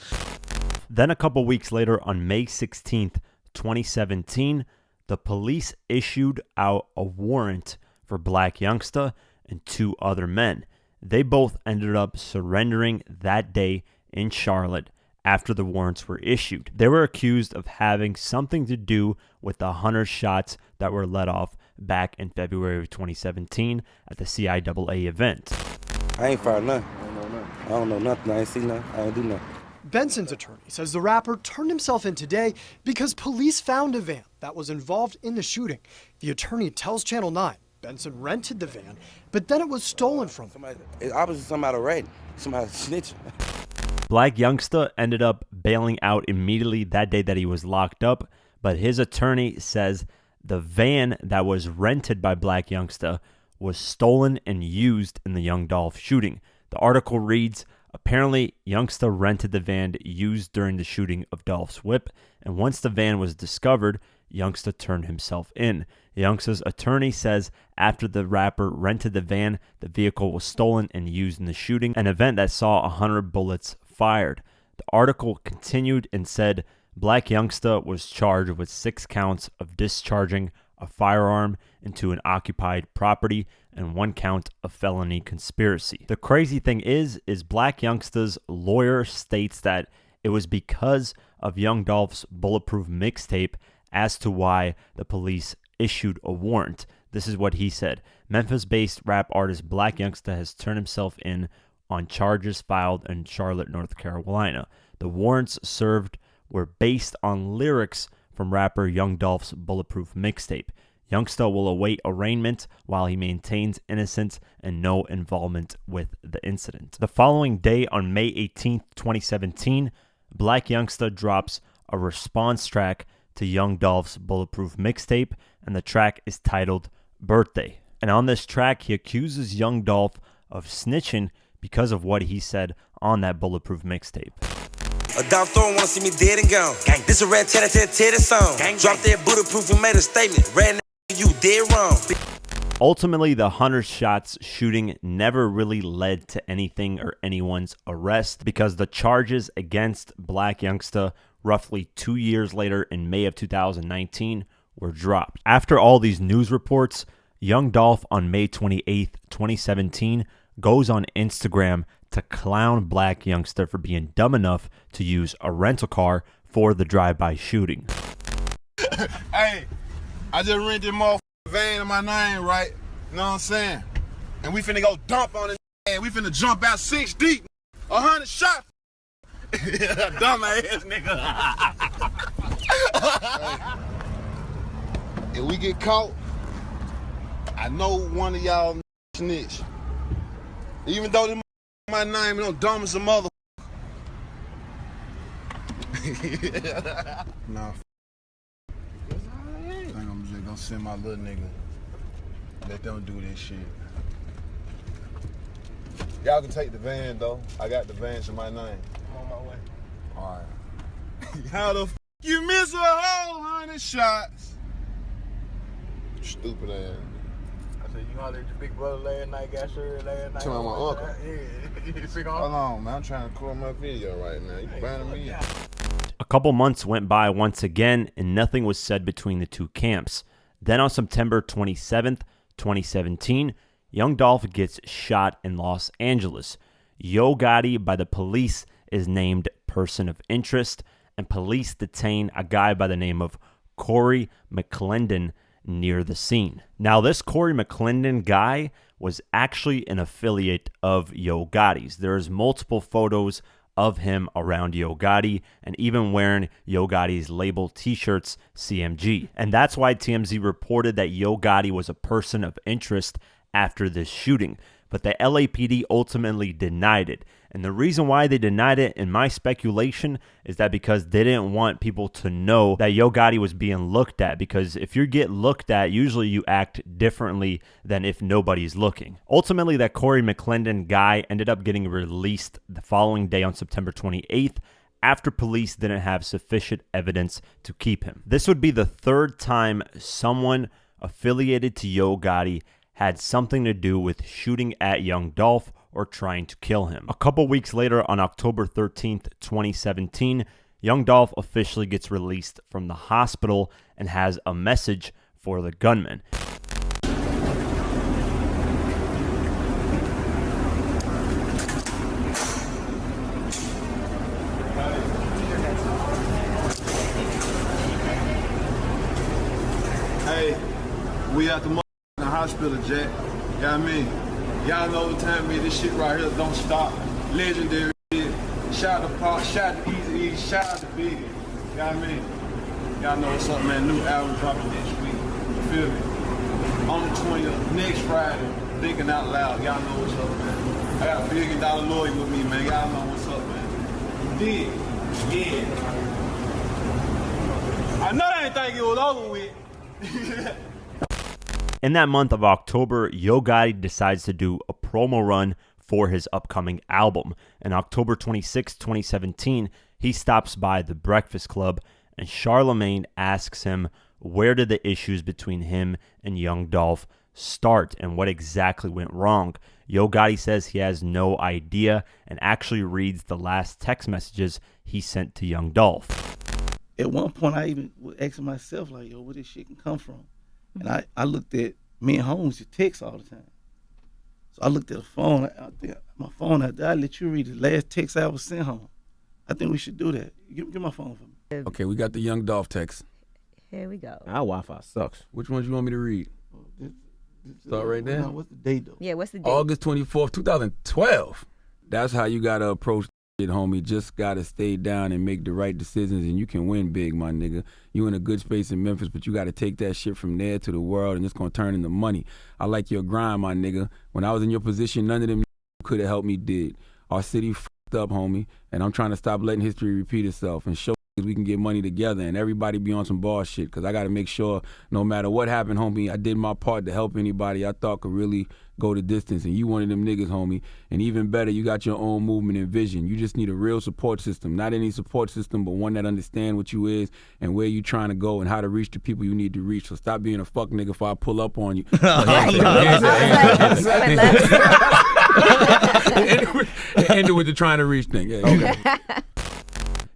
Then a couple weeks later, on May 16th, 2017, the police issued out a warrant for Black Youngsta and 2 other men. They both ended up surrendering that day in Charlotte after the warrants were issued. They were accused of having something to do with the 100 shots that were let off back in February of 2017 at the CIAA event. I ain't fired nothing. I don't know nothing. I ain't see nothing. I ain't do nothing. Benson's attorney says the rapper turned himself in today because police found a van that was involved in the shooting. The attorney tells Channel 9 Benson rented the van, but then it was stolen from him. It's obviously somebody ratting, somebody snitching. Black Youngsta ended up bailing out immediately that day that he was locked up, but his attorney says the van that was rented by Black Youngsta was stolen and used in the Young Dolph shooting. The article reads, apparently Youngsta rented the van used during the shooting of Dolph's whip, and once the van was discovered, Youngsta turned himself in. Youngsta's attorney says after the rapper rented the van, the vehicle was stolen and used in the shooting, an event that saw 100 bullets fired. The article continued and said Black Youngsta was charged with 6 counts of discharging a firearm into an occupied property and 1 count of felony conspiracy. The crazy thing is Black Youngsta's lawyer states that it was because of Young Dolph's Bulletproof mixtape as to why the police issued a warrant. This is what he said. Memphis-based rap artist Black Youngsta has turned himself in on charges filed in Charlotte, North Carolina. The warrants served were based on lyrics from rapper Young Dolph's Bulletproof mixtape. Youngsta will await arraignment while he maintains innocence and no involvement with the incident. The following day, on May 18th, 2017, Black Youngsta drops a response track to Young Dolph's Bulletproof mixtape, and the track is titled Birthday. And on this track, he accuses Young Dolph of snitching because of what he said on that Bulletproof mixtape. A Dolph Thorne wanna see me dead and gone. Gang. This a red teddy song. Gang. Drop that Bulletproof and made a statement. Red you dead wrong. Ultimately, the 100 shots shooting never really led to anything or anyone's arrest because the charges against Black Youngsta roughly 2 years later in May of 2019 were dropped. After all these news reports, Young Dolph on May 28th, 2017 goes on Instagram to clown Black Youngsta for being dumb enough to use a rental car for the drive-by shooting. Hey, I just rented this motherfucking van in my name, right? You know what I'm saying? And we finna go dump on it, and we finna jump out 6 deep. 100 shots. Dumb ass nigga. If we get caught, I know one of y'all snitch. Even though this my name, you know, dumb as a mother. Nah, I think I'm just gonna send my little nigga. Let them do this shit. Y'all can take the van though. I got the vans in my name. I'm on my way. All right. How the f you miss a whole 100 shots? Stupid ass. I said, you hollered at your big brother last night, got sure last night. Tell my uncle. Yeah. Hold on, man. I'm trying to record my video right now. You burning me up. A couple months went by once again, and nothing was said between the two camps. Then on September 27th, 2017, young Dolph gets shot in Los Angeles. Yo Gotti by the police is named person of interest, and police detain a guy by the name of Corey McClendon near the scene. Now, this Corey McClendon guy was actually an affiliate of Yo Gotti's. There's multiple photos of him around Yo Gotti and even wearing Yo Gotti's label t-shirts CMG. And that's why TMZ reported that Yo Gotti was a person of interest after this shooting. But the LAPD ultimately denied it. And the reason why they denied it, in my speculation, is that because they didn't want people to know that Yo Gotti was being looked at. Because if you get looked at, usually you act differently than if nobody's looking. Ultimately, that Corey McClendon guy ended up getting released the following day on September 28th, after police didn't have sufficient evidence to keep him. This would be the third time someone affiliated to Yo Gotti had something to do with shooting at young Dolph or trying to kill him. A couple weeks later, on October 13th, 2017, young Dolph officially gets released from the hospital and has a message for the gunman. Hey, we at the hospital, Jack. You know what I mean? Y'all know the time, man. This shit right here don't stop. Legendary shit. Shout out to Pop, shout out to Easy, shout out to Biggie. You know what I mean? Y'all know what's up, man. New album dropping next week. You feel me? On the 20th, next Friday. Thinking out loud. Y'all know what's up, man. I got $1 billion lawyer with me, man. Y'all know what's up, man. You dig? Yeah. I know they ain't think it was over with. In that month of October, Yo Gotti decides to do a promo run for his upcoming album. And October 26, 2017, he stops by the Breakfast Club, and Charlemagne asks him where did the issues between him and young Dolph start and what exactly went wrong. Yo Gotti says he has no idea and actually reads the last text messages he sent to young Dolph. At one point, I even was asking myself, like, yo, where this shit can come from? And I looked at me and Holmes to text all the time. So I looked at the phone out there, my phone out there. I let you read the last text I ever sent home. I think we should do that. Give my phone for me. Okay, we got the young Dolph text. Here we go. Our Wi-Fi sucks. Which ones you want me to read? Start right there. What's the date though? Yeah, what's the date? August 24th, 2012. That's how you gotta approach it, homie. Just gotta stay down and make the right decisions, and you can win big, my nigga. You in a good space in Memphis, but you gotta take that shit from there to the world, and it's gonna turn into money. I like your grind, my nigga. When I was in your position, none of them could have helped me did. Our city fucked up, homie, and I'm trying to stop letting history repeat itself and show we can get money together and everybody be on some ball shit, because I got to make sure no matter what happened, homie, I did my part to help anybody I thought could really go the distance, and you one of them niggas, homie. And even better, you got your own movement and vision. You just need a real support system, not any support system, but one that understand what you is and where you trying to go and how to reach the people you need to reach. So stop being a fuck nigga before I pull up on you. End it with the trying to reach thing. Yeah, okay.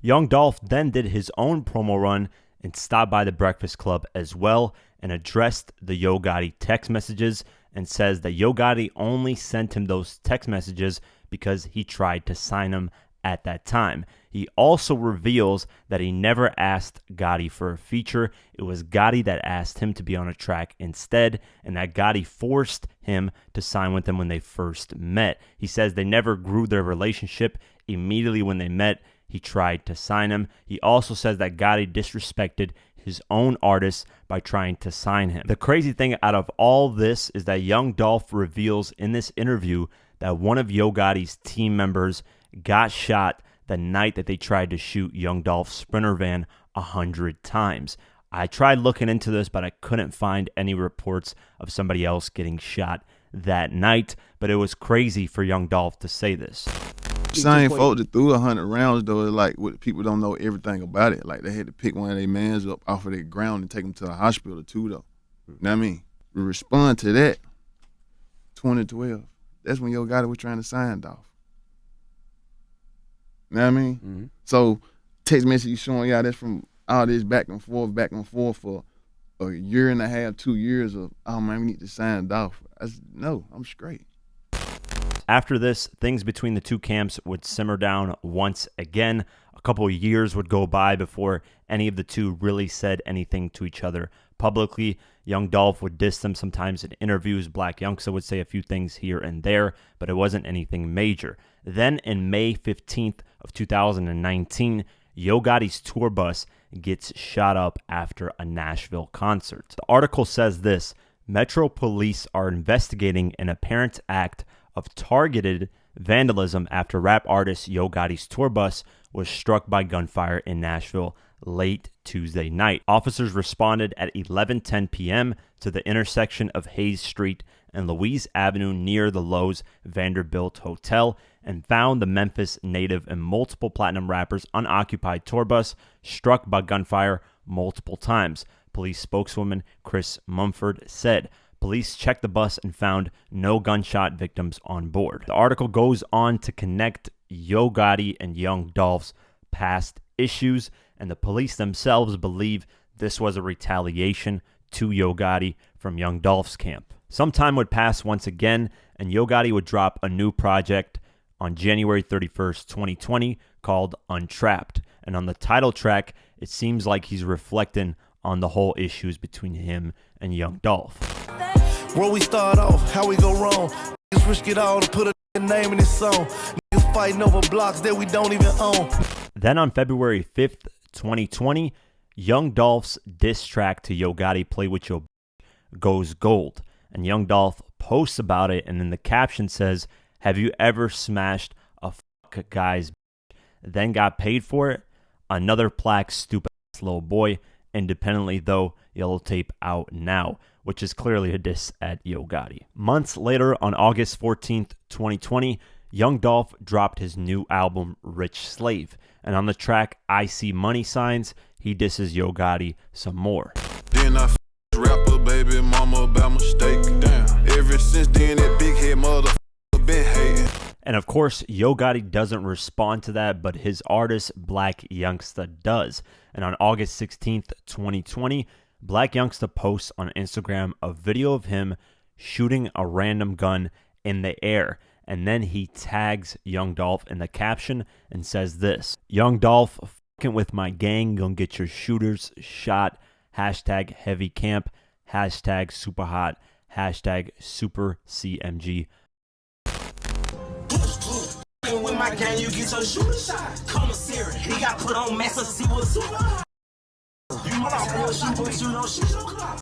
Young Dolph then did his own promo run and stopped by the Breakfast Club as well and addressed the Yo Gotti text messages and says that Yo Gotti only sent him those text messages because he tried to sign them at that time. He also reveals that he never asked Gotti for a feature. It was Gotti that asked him to be on a track instead, and that Gotti forced him to sign with him when they first met. He says they never grew their relationship. Immediately when they met, he tried to sign him. He also says that Gotti disrespected his own artists by trying to sign him. The crazy thing out of all this is that young Dolph reveals in this interview that one of Yo Gotti's team members got shot the night that they tried to shoot young Dolph's Sprinter van 100 times. I tried looking into this, but I couldn't find any reports of somebody else getting shot that night, but it was crazy for young Dolph to say this. Same folks that threw 100 rounds, though, like what people don't know everything about it. Like they had to pick one of their mans up off of their ground and take them to the hospital too, though. You know what I mean? We respond to that, 2012. That's when Yo Gotti was trying to sign Dolph. You know what I mean? Mm-hmm. So text message showing y'all that's from all this back and forth for a year and a half, 2 years of, oh man, we need to sign Dolph. I said, no, I'm straight. After this, things between the two camps would simmer down once again. A couple of years would go by before any of the two really said anything to each other publicly. Young Dolph would diss them sometimes in interviews. Black Youngsta would say a few things here and there, but it wasn't anything major. Then in May 15th of 2019, Yo Gotti's tour bus gets shot up after a Nashville concert. The article says this: Metro police are investigating an apparent act of targeted vandalism after rap artist Yo Gotti's tour bus was struck by gunfire in Nashville late Tuesday night. Officers responded at 11:10 p.m. to the intersection of Hayes Street and Louise Avenue near the Lowe's Vanderbilt Hotel and found the Memphis native and multiple platinum rappers' unoccupied tour bus struck by gunfire multiple times. Police spokeswoman Chris Mumford said. Police checked the bus and found no gunshot victims on board. The article goes on to connect Yo Gotti and Young Dolph's past issues, and the police themselves believe this was a retaliation to Yo Gotti from Young Dolph's camp. Some time would pass once again, and Yo Gotti would drop a new project on January 31st, 2020, called Untrapped. And on the title track, it seems like he's reflecting on the whole issues between him and Young Dolph. Where we start off, how we go wrong. Niggas risk it all to put a name in this song. Niggas fighting over blocks that we don't even own. Then on February 5th, 2020, Young Dolph's diss track to Yo Gotti, Play With Your goes gold. And Young Dolph posts about it, and then the caption says, "Have you ever smashed a guy's then got paid for it? Another plaque, stupid little boy. Independently though, yellow tape out now," which is clearly a diss at Yo Gotti. Months later, on August 14th, 2020, Young Dolph dropped his new album, Rich Slave. And on the track, I See Money Signs, he disses Yo Gotti some more. Then I rapper, baby mama, about mistake. Damn. Ever since then, that big head motherfucker been hating. And of course, Yo Gotti doesn't respond to that, but his artist, Black Youngsta, does. And on August 16th, 2020, Black Youngsta posts on Instagram a video of him shooting a random gun in the air. And then he tags Young Dolph in the caption and says this: "Young Dolph, fucking with my gang, gonna get your shooters shot. Hashtag heavy camp. Hashtag super hot. Hashtag super CMG." With my gang, you get your shooter shot. Commissary, he got put on massive see what's super. You know shoot on shoot.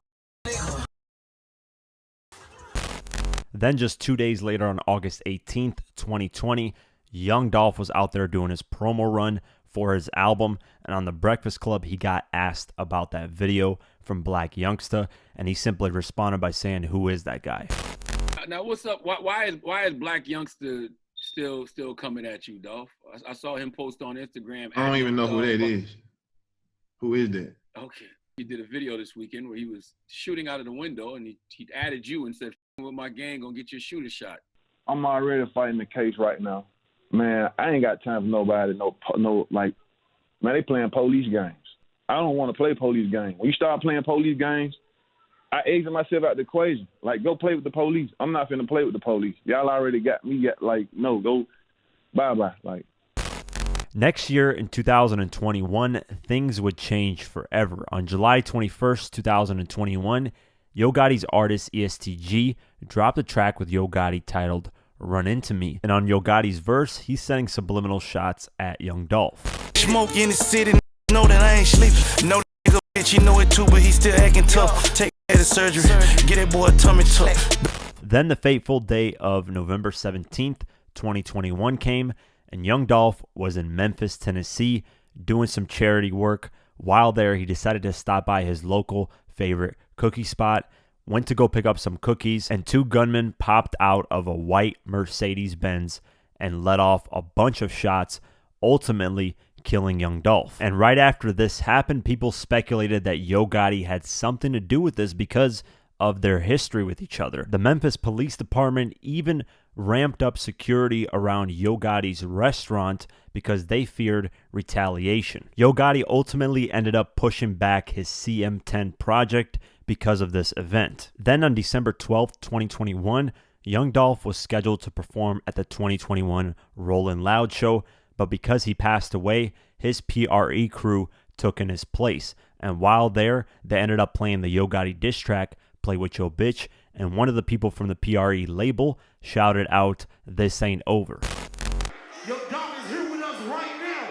Then just 2 days later, on August 18th, 2020, Young Dolph was out there doing his promo run for his album, and on the Breakfast Club, he got asked about that video from Black Youngsta, and he simply responded by saying, "Who is that guy?" Now, what's up? Why is Black Youngsta still coming at you, Dolph? I saw him post on Instagram. I don't even know who that is. Who is that? Okay. He did a video this weekend where he was shooting out of the window, and he added you and said, "With my gang, gonna get your shooter shot." I'm already fighting the case right now. Man, I ain't got time for nobody, man, they playing police games. I don't want to play police games. When you start playing police games, I exit myself out the equation. Like, go play with the police. I'm not finna play with the police. Y'all already got me, no, go bye-bye. Like, next year, in 2021, things would change forever. On July 21st, 2021, Yo Gotti's artist ESTG dropped a track with Yo Gotti titled Run Into Me. And on Yo Gotti's verse, he's sending subliminal shots at Young Dolph. Smoke in the city, know that I ain't sleeping. Know that nigga bitch, you know it too, but he still acting tough. Take the surgery, get that boy a tummy tuck. Then the fateful day of November 17th, 2021 came, and Young Dolph was in Memphis, Tennessee, doing some charity work. While there, he decided to stop by his local favorite cookie spot, went to go pick up some cookies, and two gunmen popped out of a white Mercedes-Benz and let off a bunch of shots, ultimately killing Young Dolph. And right after this happened, people speculated that Yo Gotti had something to do with this because of their history with each other. The Memphis Police Department even ramped up security around Yo Gotti's restaurant because they feared retaliation. Yo Gotti ultimately ended up pushing back his CM10 project because of this event. Then on December 12th, 2021, Young Dolph was scheduled to perform at the 2021 Rollin' Loud show, but because he passed away, his PRE crew took in his place. And while there, they ended up playing the Yo Gotti diss track, Play With Yo Bitch, and one of the people from the PRE label shouted out, "This ain't over." Yo, Dolph is here with us right now.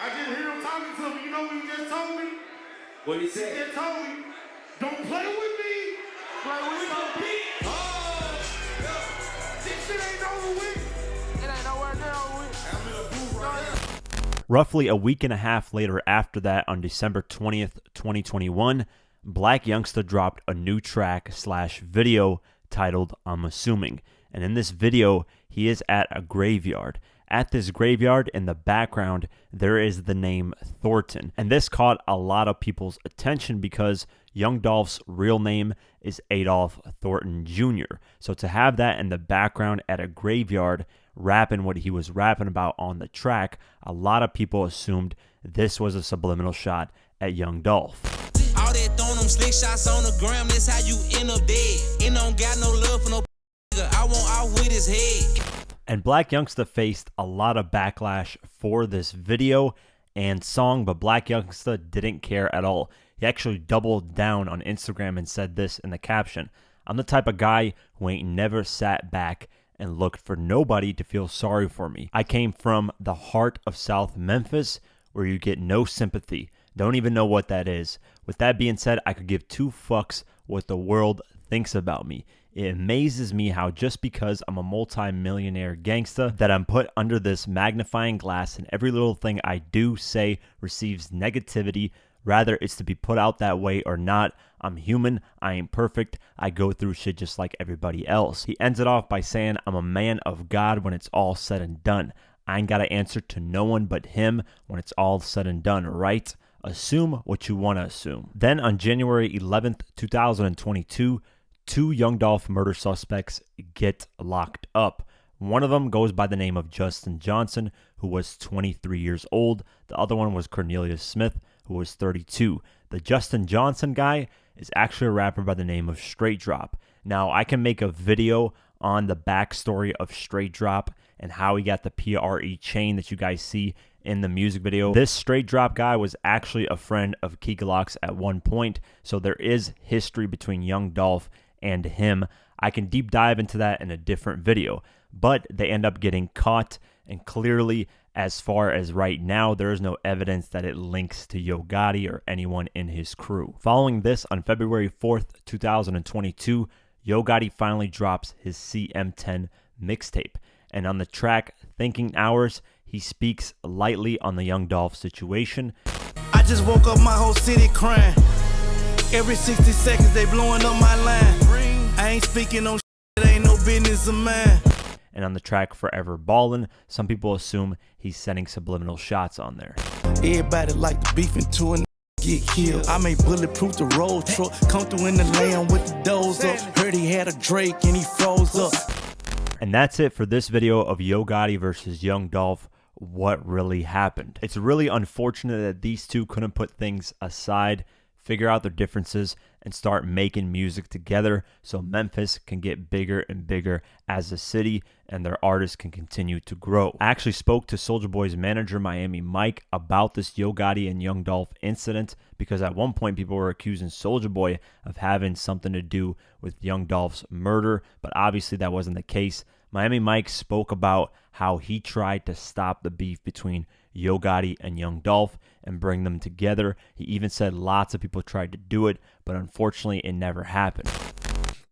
I just hear him talking to me. You know what he just told me? What he said? He just told me, don't play with me. Play with your beat. Oh, this shit ain't over with. It ain't nowhere near over with. I'm in a booth right now. Roughly a week and a half later after that, on December 20th, 2021, Black Youngsta dropped a new track/video titled I'm Assuming. And in this video, he is at a graveyard. At this graveyard, in the background, there is the name Thornton. And this caught a lot of people's attention because Young Dolph's real name is Adolph Thornton Jr. So to have that in the background at a graveyard, rapping what he was rapping about on the track, a lot of people assumed this was a subliminal shot at Young Dolph. All that throwing them slick shots on the gram, that's how you end up dead. And don't got no love for no nigga, I want out with his head. And Black Youngsta faced a lot of backlash for this video and song, but Black Youngsta didn't care at all. He actually doubled down on Instagram and said this in the caption: "I'm the type of guy who ain't never sat back and looked for nobody to feel sorry for me. I came from the heart of South Memphis where you get no sympathy. Don't even know what that is. With that being said, I could give two fucks what the world thinks about me. It amazes me how just because I'm a multi-millionaire gangsta that I'm put under this magnifying glass and every little thing I do say receives negativity. Rather, it's to be put out that way or not. I'm human. I ain't perfect. I go through shit just like everybody else." He ends it off by saying, "I'm a man of God when it's all said and done. I ain't got to answer to no one but him when it's all said and done, right? Assume what you want to assume." Then on January 11th, 2022, two Young Dolph murder suspects get locked up. One of them goes by the name of Justin Johnson, who was 23 years old. The other one was Cornelius Smith, who was 32. The Justin Johnson guy is actually a rapper by the name of Straight Drop. Now, I can make a video on the backstory of Straight Drop and how he got the PRE chain that you guys see in the music video. This Straight Drop guy was actually a friend of Keegaloc's at one point, so there is history between Young Dolph and him. I can deep dive into that in a different video, but they end up getting caught, and clearly, as far as right now, there is no evidence that it links to Yo Gotti or anyone in his crew. Following this, on February 4th, 2022, Yo Gotti finally drops his CM10 mixtape, and on the track Thinking Hours, he speaks lightly on the Young Dolph situation. I just woke up my whole city crying. Every 60 seconds they blowing up my line. I ain't speaking on shit, ain't no business of mine. And on the track Forever Ballin', some people assume he's sending subliminal shots on there. Everybody like the beef into a get killed. I made bulletproof the road truck, come through in the land with the doors up. Heard he had a Drake and he froze up. And that's it for this video of Yo Gotti versus Young Dolph. What really happened? It's really unfortunate that these two couldn't put things aside, figure out their differences, and start making music together so Memphis can get bigger and bigger as a city and their artists can continue to grow. I actually spoke to Soulja Boy's manager, Miami Mike, about this Yo Gotti and Young Dolph incident because at one point people were accusing Soulja Boy of having something to do with Young Dolph's murder, but obviously that wasn't the case. Miami Mike spoke about how he tried to stop the beef between Yo Gotti and Young Dolph and bring them together. He even said lots of people tried to do it, but unfortunately it never happened.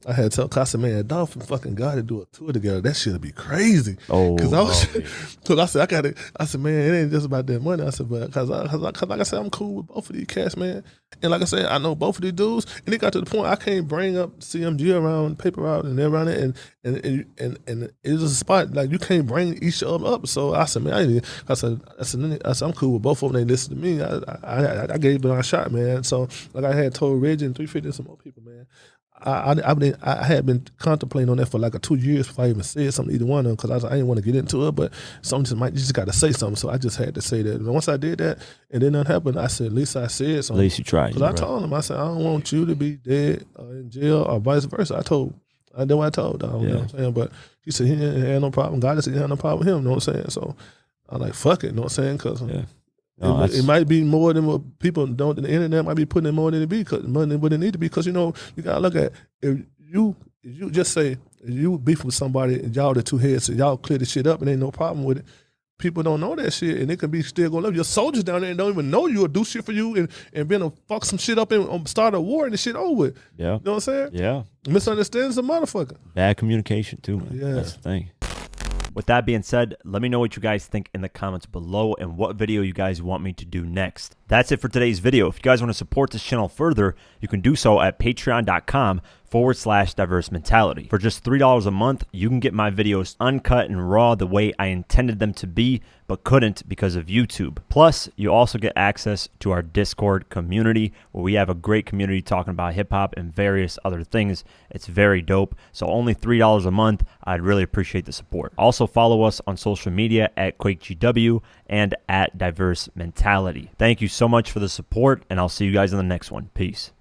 I had to tell Casa, man, Dolph and fucking Gotti do a tour together. That shit'll be crazy. Cause I said, man, it ain't just about that money. I said, but cause like I said, I'm cool with both of these cats, man. And like I said, I know both of these dudes. And it got to the point I can't bring up CMG around Paper Route and around it, and it's a spot like you can't bring each of them up. So I said, man, I said, I'm cool with both of them. They listen to me. I gave it a shot, man. So like I had told Reggie and 350 and some more people, man. I had been contemplating on that for like 2 years before I even said something to either one of them, because I didn't want to get into it, but you just got to say something. So I just had to say that. And once I did that and then nothing happened, I said, at least I said something. At least you tried. Because I told him, I said, I don't want you to be dead or in jail or vice versa. I told dog, you know what I'm saying? But he said he didn't have no problem. God said he had no problem with him, you know what I'm saying? So I'm like, fuck it, you know what I'm saying? Because it might be more than what people don't. The internet might be putting in more than it be, more than what it need to be. Because you gotta look at if you just say if you beef with somebody and y'all the two heads, so y'all clear the shit up and ain't no problem with it. People don't know that shit, and they can be still gonna love your soldiers down there and don't even know you or do shit for you and been to fuck some shit up and start a war and the shit over with. Yeah, you know what I'm saying? Yeah, misunderstandings a motherfucker. Bad communication too, man. Yeah, that's the thing. With that being said, let me know what you guys think in the comments below and what video you guys want me to do next. That's it for today's video. If you guys want to support this channel further, you can do so at patreon.com/diverse mentality. For just $3 a month, you can get my videos uncut and raw the way I intended them to be, but couldn't because of YouTube. Plus, you also get access to our Discord community, where we have a great community talking about hip-hop and various other things. It's very dope. So only $3 a month. I'd really appreciate the support. Also follow us on social media at QuakeGW and at Diverse Mentality. Thank you so much for the support, and I'll see you guys in the next one. Peace.